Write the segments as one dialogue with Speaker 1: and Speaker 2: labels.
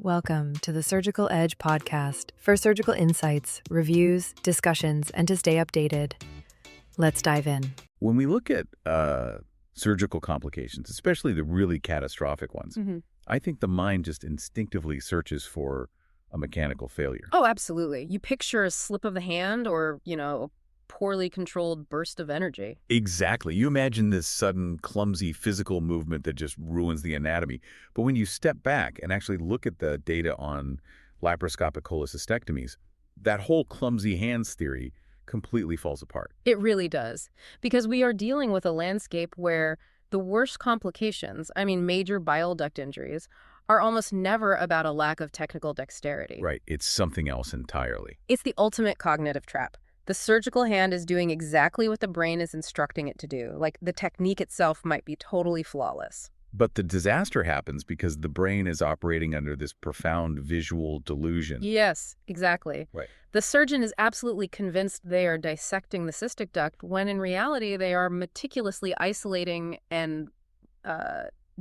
Speaker 1: Welcome to the Surgical Edge podcast for surgical insights, reviews, discussions, and to stay updated. Let's dive in.
Speaker 2: When we look at surgical complications, especially the really catastrophic ones, I think the mind just instinctively searches for a mechanical failure.
Speaker 3: Oh, absolutely. You picture a slip of the hand or, a poorly controlled burst of energy.
Speaker 2: Exactly. You imagine this sudden, clumsy physical movement that just ruins the anatomy. But when you step back and actually look at the data on laparoscopic cholecystectomies, that whole clumsy hands theory completely falls apart.
Speaker 3: It really does. Because we are dealing with a landscape where the worst complications, major bile duct injuries, are almost never about a lack of technical dexterity.
Speaker 2: Right. It's something else entirely.
Speaker 3: It's the ultimate cognitive trap. The surgical hand is doing exactly what the brain is instructing it to do. Like, the technique itself might be totally flawless.
Speaker 2: But the disaster happens because the brain is operating under this profound visual delusion.
Speaker 3: Yes, exactly.
Speaker 2: Right.
Speaker 3: The surgeon is absolutely convinced they are dissecting the cystic duct when in reality they are meticulously isolating and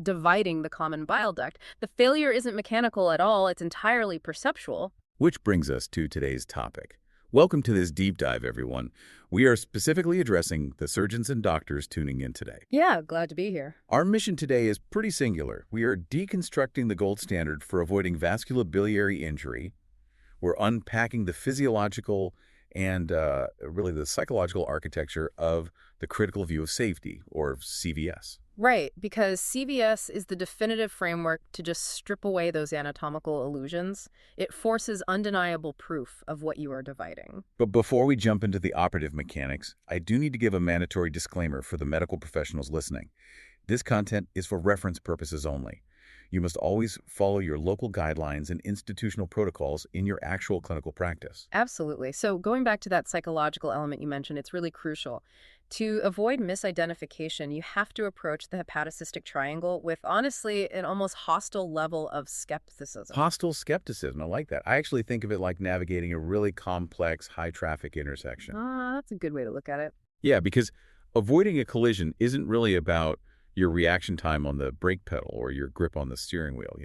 Speaker 3: dividing the common bile duct. The failure isn't mechanical at all. It's entirely perceptual.
Speaker 2: Which brings us to today's topic. Welcome to this deep dive, everyone. We are specifically addressing the surgeons and doctors tuning in today.
Speaker 3: Yeah, glad to be here.
Speaker 2: Our mission today is pretty singular. We are deconstructing the gold standard for avoiding vasculobiliary injury. We're unpacking the physiological and really the psychological architecture of the critical view of safety, or CVS.
Speaker 3: Right, because CVS is the definitive framework to just strip away those anatomical illusions. It forces undeniable proof of what you are dividing.
Speaker 2: But before we jump into the operative mechanics, I do need to give a mandatory disclaimer for the medical professionals listening. This content is for reference purposes only. You must always follow your local guidelines and institutional protocols in your actual clinical practice.
Speaker 3: Absolutely. So going back to that psychological element you mentioned, it's really crucial. To avoid misidentification, you have to approach the hepatocystic triangle with, honestly, an almost hostile level of skepticism.
Speaker 2: Hostile skepticism, I like that. I actually think of it like navigating a really complex, high-traffic intersection.
Speaker 3: That's a good way to look at it.
Speaker 2: Yeah, because avoiding a collision isn't really about your reaction time on the brake pedal or your grip on the steering wheel,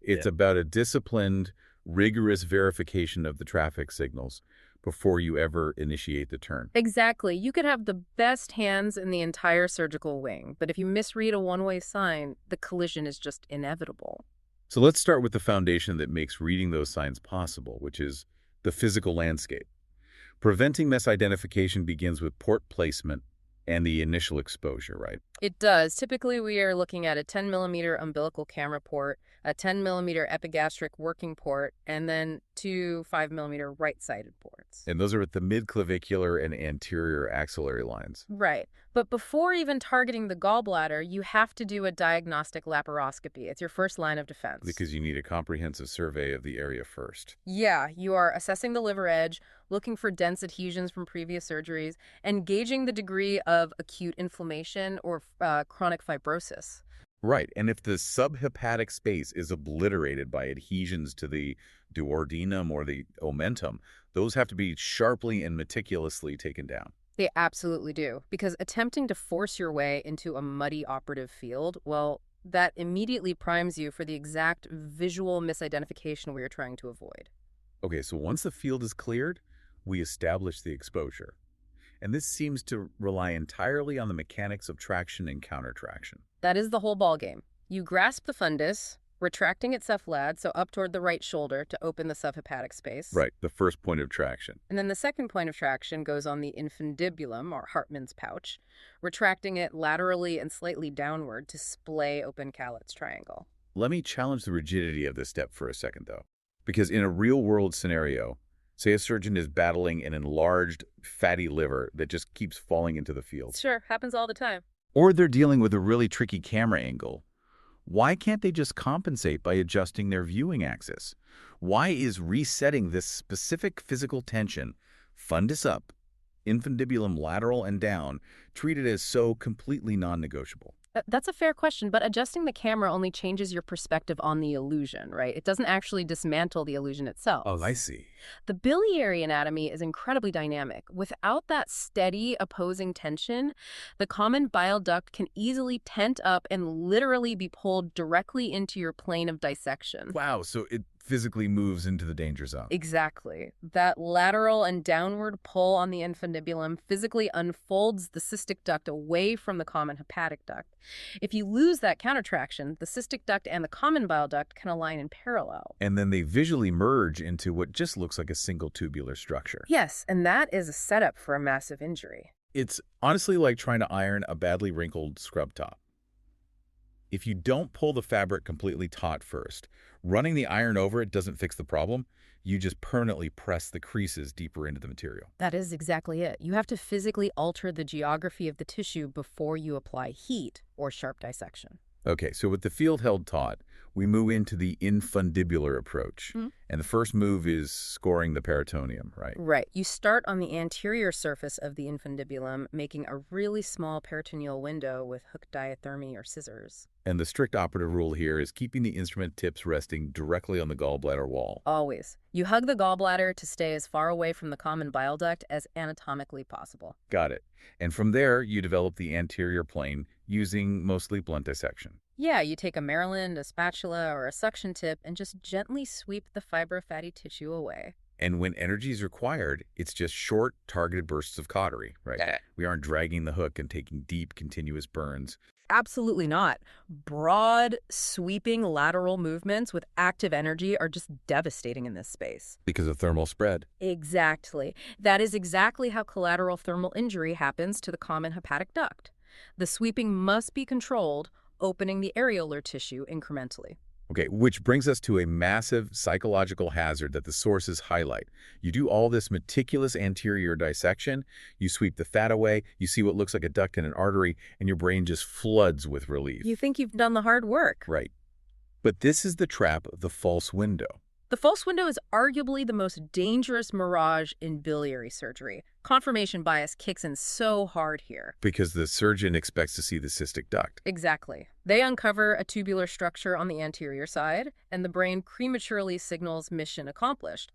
Speaker 2: It's about a disciplined, rigorous verification of the traffic signals before you ever initiate the turn.
Speaker 3: Exactly. You could have the best hands in the entire surgical wing, but if you misread a one-way sign, the collision is just inevitable.
Speaker 2: So let's start with the foundation that makes reading those signs possible, which is the physical landscape. Preventing misidentification begins with port placement and the initial exposure, right?
Speaker 3: It does. Typically, we are looking at a 10-millimeter umbilical camera port, a 10-millimeter epigastric working port, and then two 5-millimeter right-sided ports.
Speaker 2: And those are at the midclavicular and anterior axillary lines.
Speaker 3: Right. But before even targeting the gallbladder, you have to do a diagnostic laparoscopy. It's your first line of defense.
Speaker 2: Because you need a comprehensive survey of the area first.
Speaker 3: Yeah, you are assessing the liver edge, looking for dense adhesions from previous surgeries, and gauging the degree of acute inflammation or chronic fibrosis.
Speaker 2: Right, and if the subhepatic space is obliterated by adhesions to the duodenum or the omentum, those have to be sharply and meticulously taken down.
Speaker 3: They absolutely do, because attempting to force your way into a muddy operative field, well, that immediately primes you for the exact visual misidentification we are trying to avoid.
Speaker 2: Okay, so once the field is cleared, we establish the exposure. And this seems to rely entirely on the mechanics of traction and countertraction.
Speaker 3: That is the whole ballgame. You grasp the fundus, retracting its cephalad, so up toward the right shoulder to open the subhepatic space.
Speaker 2: Right, the first point of traction.
Speaker 3: And then the second point of traction goes on the infundibulum, or Hartmann's pouch, retracting it laterally and slightly downward to splay open Cowlett's triangle.
Speaker 2: Let me challenge the rigidity of this step for a second, though. Because in a real-world scenario, say a surgeon is battling an enlarged, fatty liver that just keeps falling into the field.
Speaker 3: Sure, happens all the time.
Speaker 2: Or they're dealing with a really tricky camera angle. Why can't they just compensate by adjusting their viewing axis? Why is resetting this specific physical tension, fundus up, infundibulum lateral and down, treated as so completely non-negotiable?
Speaker 3: That's a fair question, but adjusting the camera only changes your perspective on the illusion, right? It doesn't actually dismantle the illusion itself.
Speaker 2: Oh, I see.
Speaker 3: The biliary anatomy is incredibly dynamic. Without that steady opposing tension, the common bile duct can easily tent up and literally be pulled directly into your plane of dissection.
Speaker 2: Wow, so it physically moves into the danger zone.
Speaker 3: Exactly. That lateral and downward pull on the infundibulum physically unfolds the cystic duct away from the common hepatic duct. If you lose that countertraction, the cystic duct and the common bile duct can align in parallel.
Speaker 2: And then they visually merge into what just looks like a single tubular structure.
Speaker 3: Yes, and that is a setup for a massive injury.
Speaker 2: It's honestly like trying to iron a badly wrinkled scrub top. If you don't pull the fabric completely taut first, running the iron over it doesn't fix the problem. You just permanently press the creases deeper into the material.
Speaker 3: That is exactly it. You have to physically alter the geography of the tissue before you apply heat or sharp dissection.
Speaker 2: Okay, so with the field held taut, we move into the infundibular approach. And the first move is scoring the peritoneum, right?
Speaker 3: Right. You start on the anterior surface of the infundibulum, making a really small peritoneal window with hook diathermy or scissors.
Speaker 2: And the strict operative rule here is keeping the instrument tips resting directly on the gallbladder wall.
Speaker 3: Always. You hug the gallbladder to stay as far away from the common bile duct as anatomically possible.
Speaker 2: Got it. And from there, you develop the anterior plane using mostly blunt dissection.
Speaker 3: Yeah, you take a Maryland, a spatula, or a suction tip and just gently sweep the fibrofatty tissue away.
Speaker 2: And when energy is required, it's just short, targeted bursts of cautery, right? We aren't dragging the hook and taking deep, continuous burns.
Speaker 3: Absolutely not. Broad, sweeping lateral movements with active energy are just devastating in this space.
Speaker 2: Because of thermal spread.
Speaker 3: Exactly. That is exactly how collateral thermal injury happens to the common hepatic duct. The sweeping must be controlled, opening the areolar tissue incrementally.
Speaker 2: Okay, which brings us to a massive psychological hazard that the sources highlight. You do all this meticulous anterior dissection, you sweep the fat away, you see what looks like a duct and an artery, and your brain just floods with relief.
Speaker 3: You think you've done the hard work.
Speaker 2: Right. But this is the trap of the false window.
Speaker 3: The false window is arguably the most dangerous mirage in biliary surgery. Confirmation bias kicks in so hard here.
Speaker 2: Because the surgeon expects to see the cystic duct.
Speaker 3: Exactly. They uncover a tubular structure on the anterior side, and the brain prematurely signals mission accomplished.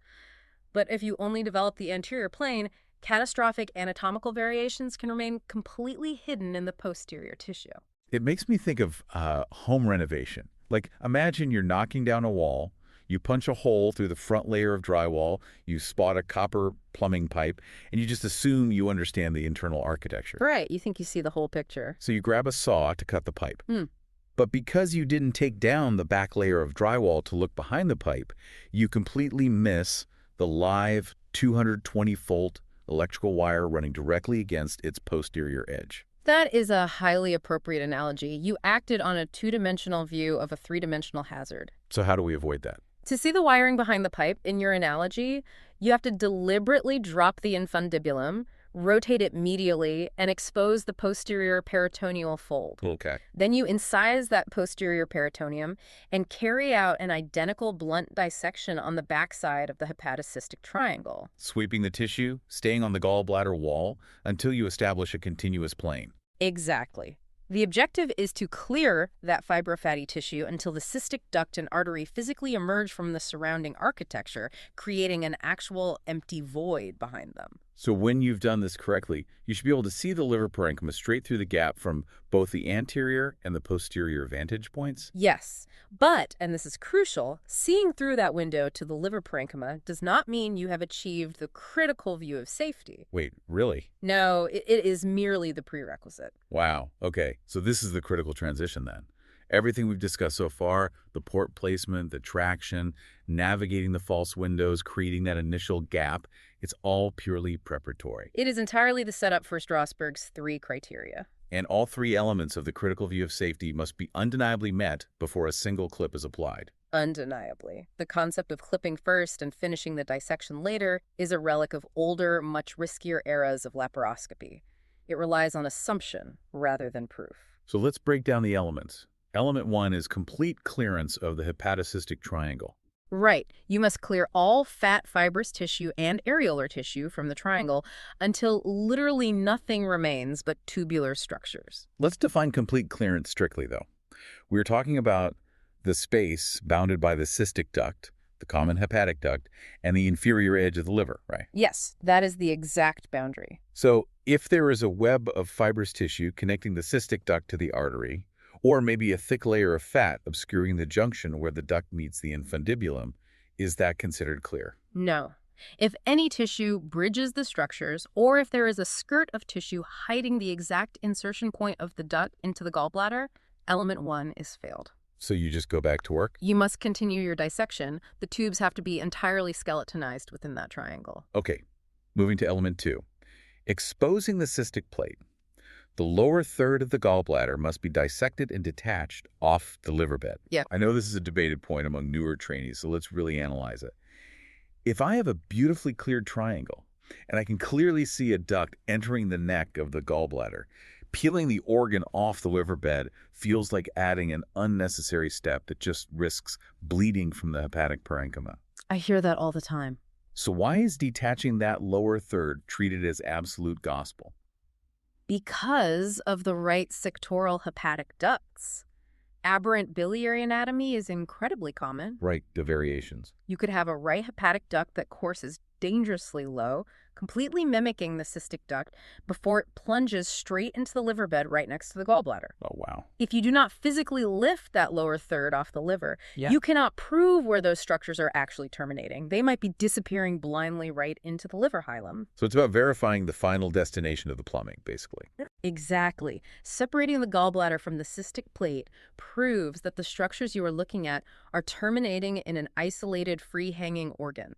Speaker 3: But if you only develop the anterior plane, catastrophic anatomical variations can remain completely hidden in the posterior tissue.
Speaker 2: It makes me think of home renovation. Like, imagine you're knocking down a wall, you punch a hole through the front layer of drywall, you spot a copper plumbing pipe, and you just assume you understand the internal architecture.
Speaker 3: Right, you think you see the whole picture.
Speaker 2: So you grab a saw to cut the pipe. But because you didn't take down the back layer of drywall to look behind the pipe, you completely miss the live 220-volt electrical wire running directly against its posterior edge.
Speaker 3: That is a highly appropriate analogy. You acted on a two-dimensional view of a three-dimensional hazard.
Speaker 2: So how do we avoid that?
Speaker 3: To see the wiring behind the pipe in your analogy, you have to deliberately drop the infundibulum, rotate it medially, and expose the posterior peritoneal fold.
Speaker 2: Okay.
Speaker 3: Then you incise that posterior peritoneum and carry out an identical blunt dissection on the backside of the hepatocystic triangle.
Speaker 2: Sweeping the tissue, staying on the gallbladder wall until you establish a continuous plane.
Speaker 3: Exactly. The objective is to clear that fibrofatty tissue until the cystic duct and artery physically emerge from the surrounding architecture, creating an actual empty void behind them.
Speaker 2: So when you've done this correctly, you should be able to see the liver parenchyma straight through the gap from both the anterior and the posterior vantage points?
Speaker 3: Yes, but, and this is crucial, seeing through that window to the liver parenchyma does not mean you have achieved the critical view of safety.
Speaker 2: Wait, really?
Speaker 3: No, it is merely the prerequisite.
Speaker 2: Wow. Okay, so this is the critical transition then. Everything we've discussed so far, the port placement, the traction, navigating the false windows, creating that initial gap, it's all purely preparatory.
Speaker 3: It is entirely the setup for Strasberg's 3 criteria.
Speaker 2: And all 3 elements of the critical view of safety must be undeniably met before a single clip is applied.
Speaker 3: Undeniably. The concept of clipping first and finishing the dissection later is a relic of older, much riskier eras of laparoscopy. It relies on assumption rather than proof.
Speaker 2: So let's break down the elements. Element 1 is complete clearance of the hepatocystic triangle.
Speaker 3: Right. You must clear all fat, fibrous tissue and areolar tissue from the triangle until literally nothing remains but tubular structures.
Speaker 2: Let's define complete clearance strictly, though. We're talking about the space bounded by the cystic duct, the common hepatic duct, and the inferior edge of the liver, right?
Speaker 3: Yes, that is the exact boundary.
Speaker 2: So if there is a web of fibrous tissue connecting the cystic duct to the artery, or maybe a thick layer of fat obscuring the junction where the duct meets the infundibulum, is that considered clear?
Speaker 3: No. If any tissue bridges the structures, or if there is a skirt of tissue hiding the exact insertion point of the duct into the gallbladder, element 1 is failed.
Speaker 2: So you just go back to work?
Speaker 3: You must continue your dissection. The tubes have to be entirely skeletonized within that triangle.
Speaker 2: Okay, moving to element 2. Exposing the cystic plate. The lower third of the gallbladder must be dissected and detached off the liver bed.
Speaker 3: Yeah.
Speaker 2: I know this is a debated point among newer trainees, so let's really analyze it. If I have a beautifully cleared triangle, and I can clearly see a duct entering the neck of the gallbladder, peeling the organ off the liver bed feels like adding an unnecessary step that just risks bleeding from the hepatic parenchyma.
Speaker 3: I hear that all the time.
Speaker 2: So why is detaching that lower third treated as absolute gospel?
Speaker 3: Because of the right sectoral hepatic ducts. Aberrant biliary anatomy is incredibly common.
Speaker 2: Right, the variations.
Speaker 3: You could have a right hepatic duct that courses dangerously low, completely mimicking the cystic duct before it plunges straight into the liver bed right next to the gallbladder.
Speaker 2: Oh, wow.
Speaker 3: If you do not physically lift that lower third off the liver, you cannot prove where those structures are actually terminating. They might be disappearing blindly right into the liver hilum.
Speaker 2: So it's about verifying the final destination of the plumbing, basically.
Speaker 3: Exactly. Separating the gallbladder from the cystic plate proves that the structures you are looking at are terminating in an isolated, free-hanging organ.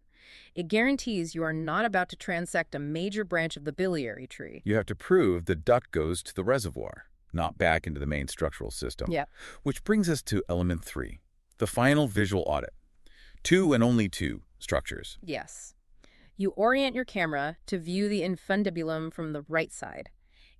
Speaker 3: It guarantees you are not about to transect a major branch of the biliary tree.
Speaker 2: You have to prove the duct goes to the reservoir, not back into the main structural system.
Speaker 3: Yeah.
Speaker 2: Which brings us to element 3, the final visual audit. 2 and only 2 structures.
Speaker 3: Yes. You orient your camera to view the infundibulum from the right side.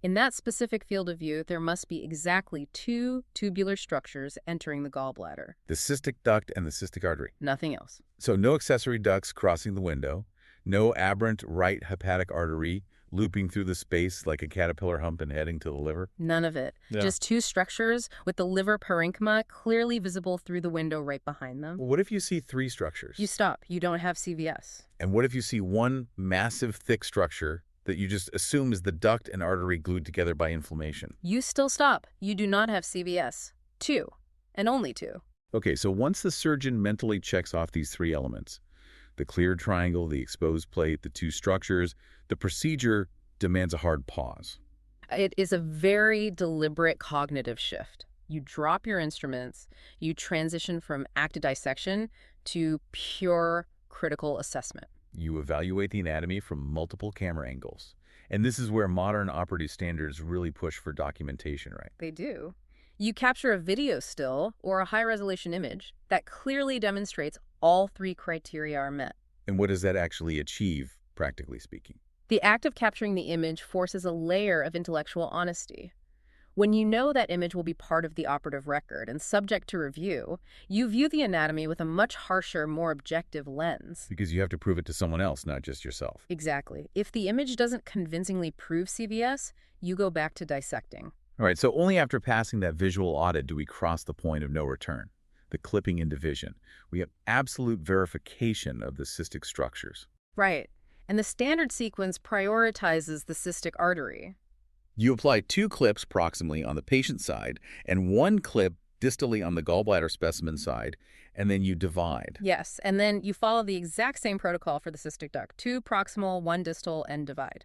Speaker 3: In that specific field of view, there must be exactly 2 tubular structures entering the gallbladder.
Speaker 2: The cystic duct and the cystic artery.
Speaker 3: Nothing else.
Speaker 2: So no accessory ducts crossing the window, no aberrant right hepatic artery looping through the space like a caterpillar hump and heading to the liver.
Speaker 3: None of it.
Speaker 2: Yeah.
Speaker 3: Just 2 structures with the liver parenchyma clearly visible through the window right behind them.
Speaker 2: Well, what if you see 3 structures?
Speaker 3: You stop. You don't have CVS.
Speaker 2: And what if you see one massive thick structure that you just assume is the duct and artery glued together by inflammation?
Speaker 3: You still stop. You do not have CVS. 2. And only 2.
Speaker 2: Okay, so once the surgeon mentally checks off these 3 elements, the cleared triangle, the exposed plate, the 2 structures, the procedure demands a hard pause.
Speaker 3: It is a very deliberate cognitive shift. You drop your instruments, you transition from active dissection to pure critical assessment.
Speaker 2: You evaluate the anatomy from multiple camera angles. And this is where modern operative standards really push for documentation, right?
Speaker 3: They do. You capture a video still or a high-resolution image that clearly demonstrates all 3 criteria are met.
Speaker 2: And what does that actually achieve, practically speaking?
Speaker 3: The act of capturing the image forces a layer of intellectual honesty. When you know that image will be part of the operative record and subject to review, you view the anatomy with a much harsher, more objective lens.
Speaker 2: Because you have to prove it to someone else, not just yourself.
Speaker 3: Exactly. If the image doesn't convincingly prove CVS, you go back to dissecting.
Speaker 2: All right, so only after passing that visual audit do we cross the point of no return, the clipping and division. We have absolute verification of the cystic structures.
Speaker 3: Right. And the standard sequence prioritizes the cystic artery.
Speaker 2: You apply 2 clips proximally on the patient side and 1 clip distally on the gallbladder specimen side, and then you divide.
Speaker 3: Yes, and then you follow the exact same protocol for the cystic duct. 2 proximal, 1 distal, and divide.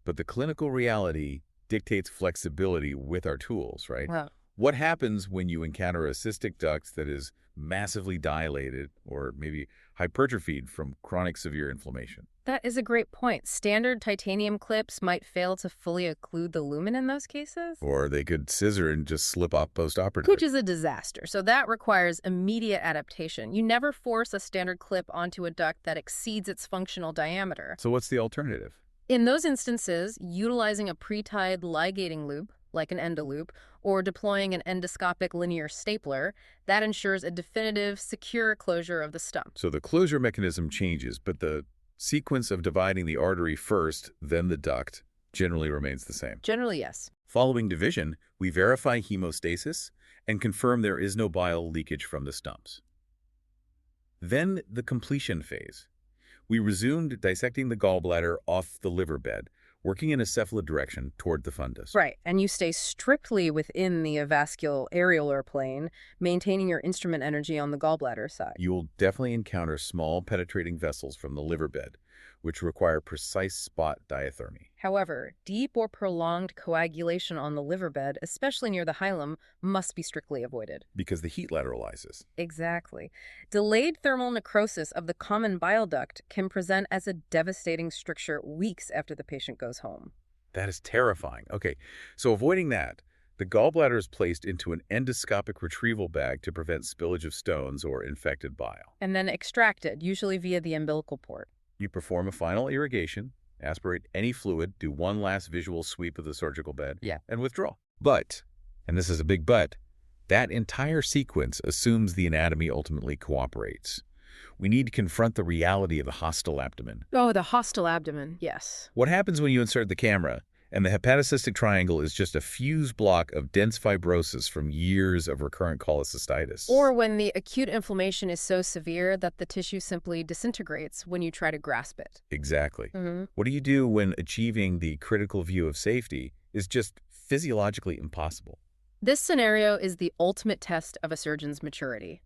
Speaker 2: But the clinical reality dictates flexibility with our tools, right?
Speaker 3: Wow.
Speaker 2: What happens when you encounter a cystic duct that is massively dilated or maybe hypertrophied from chronic severe inflammation?
Speaker 3: That is a great point. Standard titanium clips might fail to fully occlude the lumen in those cases.
Speaker 2: Or they could scissor and just slip off postoperatively.
Speaker 3: Which is a disaster. So that requires immediate adaptation. You never force a standard clip onto a duct that exceeds its functional diameter.
Speaker 2: So what's the alternative?
Speaker 3: In those instances, utilizing a pre-tied ligating loop like an endoloop, or deploying an endoscopic linear stapler, that ensures a definitive, secure closure of the stump.
Speaker 2: So the closure mechanism changes, but the sequence of dividing the artery first, then the duct, generally remains the same.
Speaker 3: Generally, yes.
Speaker 2: Following division, we verify hemostasis and confirm there is no bile leakage from the stumps. Then the completion phase. We resumed dissecting the gallbladder off the liver bed, working in a cephalad direction toward the fundus.
Speaker 3: Right, and you stay strictly within the avascular areolar plane, maintaining your instrument energy on the gallbladder side.
Speaker 2: You will definitely encounter small penetrating vessels from the liver bed, which require precise spot diathermy.
Speaker 3: However, deep or prolonged coagulation on the liver bed, especially near the hilum, must be strictly avoided.
Speaker 2: Because the heat lateralizes.
Speaker 3: Exactly. Delayed thermal necrosis of the common bile duct can present as a devastating stricture weeks after the patient goes home.
Speaker 2: That is terrifying. Okay, so avoiding that, the gallbladder is placed into an endoscopic retrieval bag to prevent spillage of stones or infected bile.
Speaker 3: And then extracted, usually via the umbilical port.
Speaker 2: You perform a final irrigation, aspirate any fluid, do one last visual sweep of the surgical bed, and withdraw. But, and this is a big but, that entire sequence assumes the anatomy ultimately cooperates. We need to confront the reality of the hostile abdomen.
Speaker 3: Oh, the hostile abdomen, yes.
Speaker 2: What happens when you insert the camera and the hepatocystic triangle is just a fused block of dense fibrosis from years of recurrent cholecystitis?
Speaker 3: Or when the acute inflammation is so severe that the tissue simply disintegrates when you try to grasp it.
Speaker 2: Exactly. What do you do when achieving the critical view of safety is just physiologically impossible?
Speaker 3: This scenario is the ultimate test of a surgeon's maturity.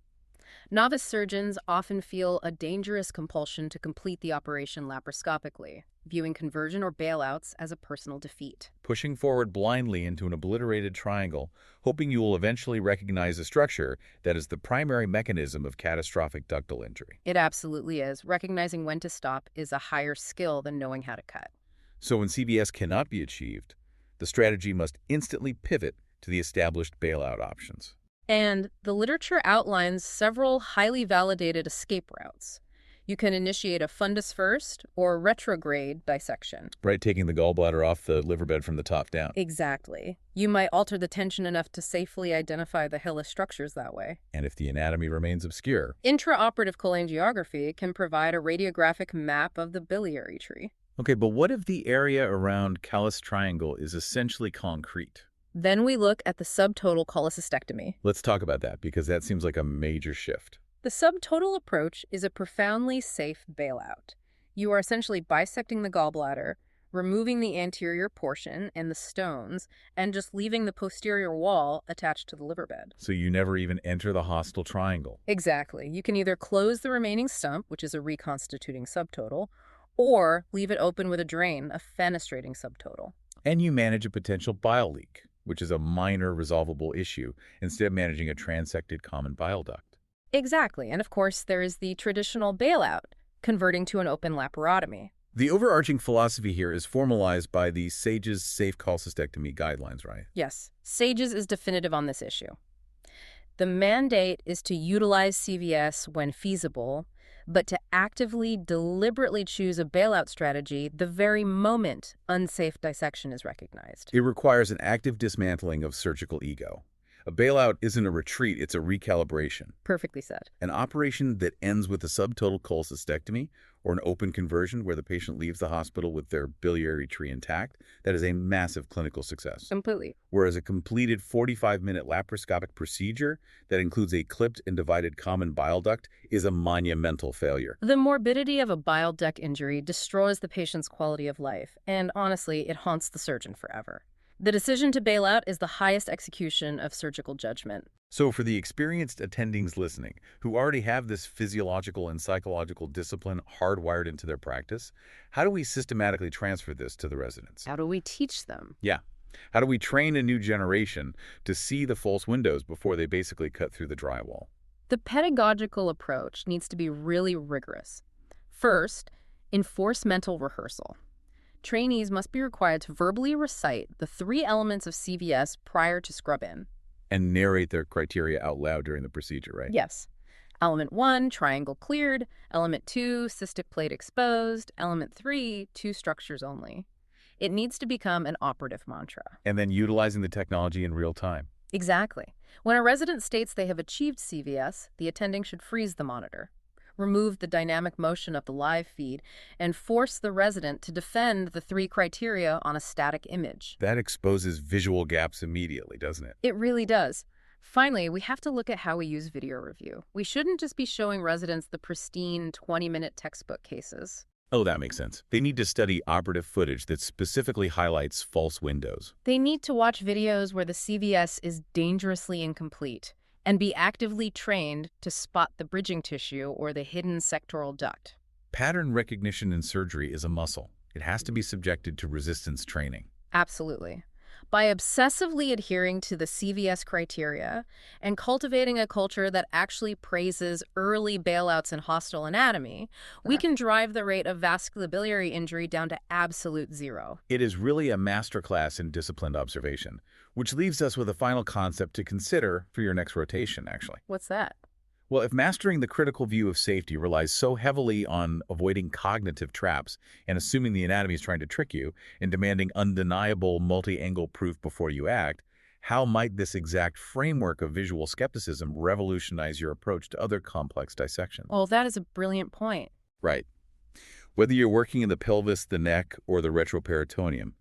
Speaker 3: Novice surgeons often feel a dangerous compulsion to complete the operation laparoscopically, viewing conversion or bailouts as a personal defeat.
Speaker 2: Pushing forward blindly into an obliterated triangle, hoping you will eventually recognize a structure that is the primary mechanism of catastrophic ductal injury.
Speaker 3: It absolutely is. Recognizing when to stop is a higher skill than knowing how to cut.
Speaker 2: So when CVS cannot be achieved, the strategy must instantly pivot to the established bailout options.
Speaker 3: And the literature outlines several highly validated escape routes. You can initiate a fundus first or retrograde dissection.
Speaker 2: Right, taking the gallbladder off the liver bed from the top down.
Speaker 3: Exactly. You might alter the tension enough to safely identify the hilus structures that way.
Speaker 2: And if the anatomy remains obscure.
Speaker 3: Intraoperative cholangiography can provide a radiographic map of the biliary tree.
Speaker 2: Okay, but what if the area around callus triangle is essentially concrete?
Speaker 3: Then we look at the subtotal cholecystectomy.
Speaker 2: Let's talk about that, because that seems like a major shift.
Speaker 3: The subtotal approach is a profoundly safe bailout. You are essentially bisecting the gallbladder, removing the anterior portion and the stones, and just leaving the posterior wall attached to the liver bed.
Speaker 2: So you never even enter the hostile triangle.
Speaker 3: Exactly. You can either close the remaining stump, which is a reconstituting subtotal, or leave it open with a drain, a fenestrating subtotal.
Speaker 2: And you manage a potential bile leak, which is a minor resolvable issue, instead of managing a transected common bile duct.
Speaker 3: Exactly. And of course, there is the traditional bailout, converting to an open laparotomy.
Speaker 2: The overarching philosophy here is formalized by the SAGE's Safe Cholecystectomy guidelines, right?
Speaker 3: Yes. SAGES is definitive on this issue. The mandate is to utilize CVS when feasible, but to actively, deliberately choose a bailout strategy the very moment unsafe dissection is recognized.
Speaker 2: It requires an active dismantling of surgical ego. A bailout isn't a retreat, it's a recalibration.
Speaker 3: Perfectly said.
Speaker 2: An operation that ends with a subtotal cholecystectomy or an open conversion where the patient leaves the hospital with their biliary tree intact, that is a massive clinical success.
Speaker 3: Completely.
Speaker 2: Whereas a completed 45-minute laparoscopic procedure that includes a clipped and divided common bile duct is a monumental failure.
Speaker 3: The morbidity of a bile duct injury destroys the patient's quality of life, and honestly, it haunts the surgeon forever. The decision to bail out is the highest execution of surgical judgment.
Speaker 2: So for the experienced attendings listening, who already have this physiological and psychological discipline hardwired into their practice, how do we systematically transfer this to the residents?
Speaker 3: How do we teach them?
Speaker 2: Yeah. How do we train a new generation to see the false windows before they basically cut through the drywall?
Speaker 3: The pedagogical approach needs to be really rigorous. First, enforce mental rehearsal. Trainees must be required to verbally recite the 3 elements of CVS prior to scrub-in.
Speaker 2: And narrate their criteria out loud during the procedure, right?
Speaker 3: Yes. Element 1, triangle cleared. Element 2, cystic plate exposed. Element 3, 2 structures only. It needs to become an operative mantra.
Speaker 2: And then utilizing the technology in real time.
Speaker 3: Exactly. When a resident states they have achieved CVS, the attending should freeze the monitor, remove the dynamic motion of the live feed, and force the resident to defend the 3 criteria on a static image.
Speaker 2: That exposes visual gaps immediately, doesn't it?
Speaker 3: It really does. Finally, we have to look at how we use video review. We shouldn't just be showing residents the pristine 20-minute textbook cases.
Speaker 2: Oh, that makes sense. They need to study operative footage that specifically highlights false windows.
Speaker 3: They need to watch videos where the CVS is dangerously incomplete and be actively trained to spot the bridging tissue or the hidden sectoral duct.
Speaker 2: Pattern recognition in surgery is a muscle. It has to be subjected to resistance training.
Speaker 3: Absolutely. By obsessively adhering to the CVS criteria and cultivating a culture that actually praises early bailouts in hostile anatomy, we can drive the rate of vasculobiliary injury down to absolute 0.
Speaker 2: It is really a masterclass in disciplined observation, which leaves us with a final concept to consider for your next rotation, actually.
Speaker 3: What's that?
Speaker 2: Well, if mastering the critical view of safety relies so heavily on avoiding cognitive traps and assuming the anatomy is trying to trick you and demanding undeniable multi-angle proof before you act, how might this exact framework of visual skepticism revolutionize your approach to other complex dissections?
Speaker 3: Well, that is a brilliant point.
Speaker 2: Right. Whether you're working in the pelvis, the neck, or the retroperitoneum,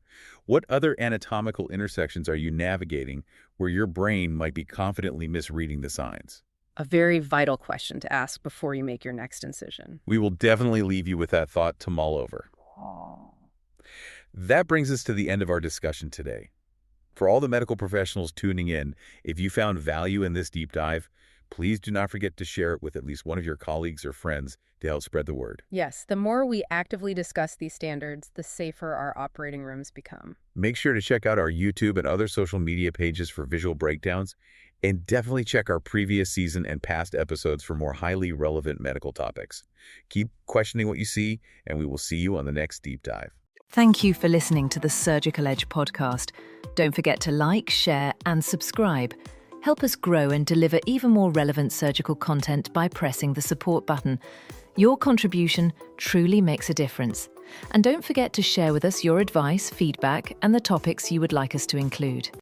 Speaker 2: what other anatomical intersections are you navigating where your brain might be confidently misreading the signs?
Speaker 3: A very vital question to ask before you make your next incision.
Speaker 2: We will definitely leave you with that thought to mull over. That brings us to the end of our discussion today. For all the medical professionals tuning in, if you found value in this deep dive, please do not forget to share it with at least one of your colleagues or friends to help spread the word.
Speaker 3: Yes, the more we actively discuss these standards, the safer our operating rooms become.
Speaker 2: Make sure to check out our YouTube and other social media pages for visual breakdowns, and definitely check our previous season and past episodes for more highly relevant medical topics. Keep questioning what you see, and we will see you on the next deep dive.
Speaker 1: Thank you for listening to the Surgical Edge podcast. Don't forget to like, share, and subscribe. Help us grow and deliver even more relevant surgical content by pressing the support button. Your contribution truly makes a difference. And don't forget to share with us your advice, feedback, and the topics you would like us to include.